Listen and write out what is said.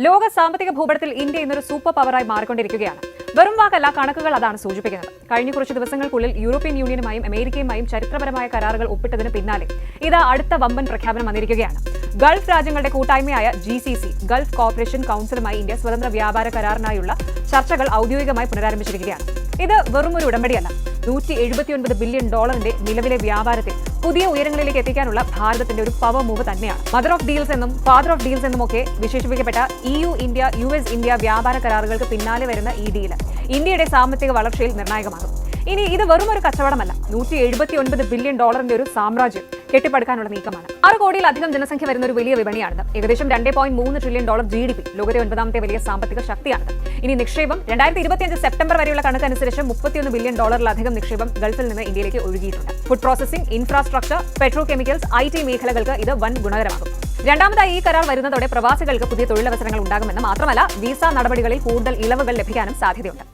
ലോക സാമ്പത്തിക ഭൂപടത്തിൽ ഇന്ത്യ ഇന്നൊരു സൂപ്പർ പവറായി മാറിക്കൊണ്ടിരിക്കുകയാണ്. വെറും വാക്കല്ല, കണക്കുകൾ അതാണ് സൂചിപ്പിക്കുന്നത്. കഴിഞ്ഞ കുറച്ച് ദിവസങ്ങൾക്കുള്ളിൽ യൂറോപ്യൻ യൂണിയനുമായും അമേരിക്കയുമായും ചരിത്രപരമായ കരാറുകൾ ഒപ്പിട്ടതിന് പിന്നാലെ ഇതാ അടുത്ത വമ്പൻ പ്രഖ്യാപനം വന്നിരിക്കുകയാണ്. ഗൾഫ് രാജ്യങ്ങളുടെ കൂട്ടായ്മയായ GCC ഗൾഫ് കോർപ്പറേഷൻ കൌൺസിലുമായി ഇന്ത്യ സ്വതന്ത്ര വ്യാപാര കരാറിനായുള്ള ചർച്ചകൾ ഔദ്യോഗികമായി പുനരാരംഭിച്ചിരിക്കുകയാണ്. ഇത് വെറും ഒരു ഉടമ്പടിയല്ല, $179 ബില്യൺ നിലവിലെ വ്യാപാരത്തെ പുതിയ ഉയരങ്ങളിലേക്ക് എത്തിക്കാനുള്ള ഭാരതത്തിന്റെ ഒരു പവർ മൂവ് തന്നെയാണ്. മദർ ഓഫ് ഡീൽസ് എന്നും ഫാദർ ഓഫ് ഡീൽസ് എന്നും ഒക്കെ വിശേഷിപ്പിക്കപ്പെട്ട EU ഇന്ത്യ US ഇന്ത്യ വ്യാപാര കരാറുകൾക്ക് പിന്നാലെ വരുന്ന ഈ ഡീൽ ഇന്ത്യയുടെ സാമ്പത്തിക വളർച്ചയിൽ നിർണായകമാകും. ഇനി ഇത് വെറും ഒരു കച്ചവടമല്ല, $179 ബില്യൺ ഒരു സാമ്രാജ്യം കെട്ടിപ്പടുക്കാനുള്ള നീക്കമാണ്. 6 കോടിയിലധികം ജനസംഖ്യ വരുന്ന ഒരു വലിയ വിപണിയാണിത്. ഏകദേശം $2.3 ട്രില്യൺ GDP, ലോകത്തെ 9ാമത്തെ വലിയ സാമ്പത്തിക ശക്തിയാണിത്. ഇനി നിക്ഷേപം 2025 സെപ്റ്റംബർ വരെയുള്ള കണക്കനുസരിച്ച് $31 ബില്യൺ നിക്ഷേപം ഗൾഫിൽ നിന്ന് ഇന്ത്യയിലേക്ക് ഒഴുകിയിട്ടുണ്ട്. Food processing, infrastructure, petro chemicals, IT മേഖലകൾക്ക് ഇത് വൻ ഗുണകരമാകും. രണ്ടാമതായി ഈ കരാർ വരുന്നതോടെ പ്രവാസികൾക്ക് പുതിയ തൊഴിലവസരങ്ങൾ ഉണ്ടാകുമെന്ന് മാത്രമല്ല, വിസ നടപടികളിൽ കൂടുതൽ ഇളവുകൾ ലഭിക്കാനും സാധ്യതയുണ്ട്.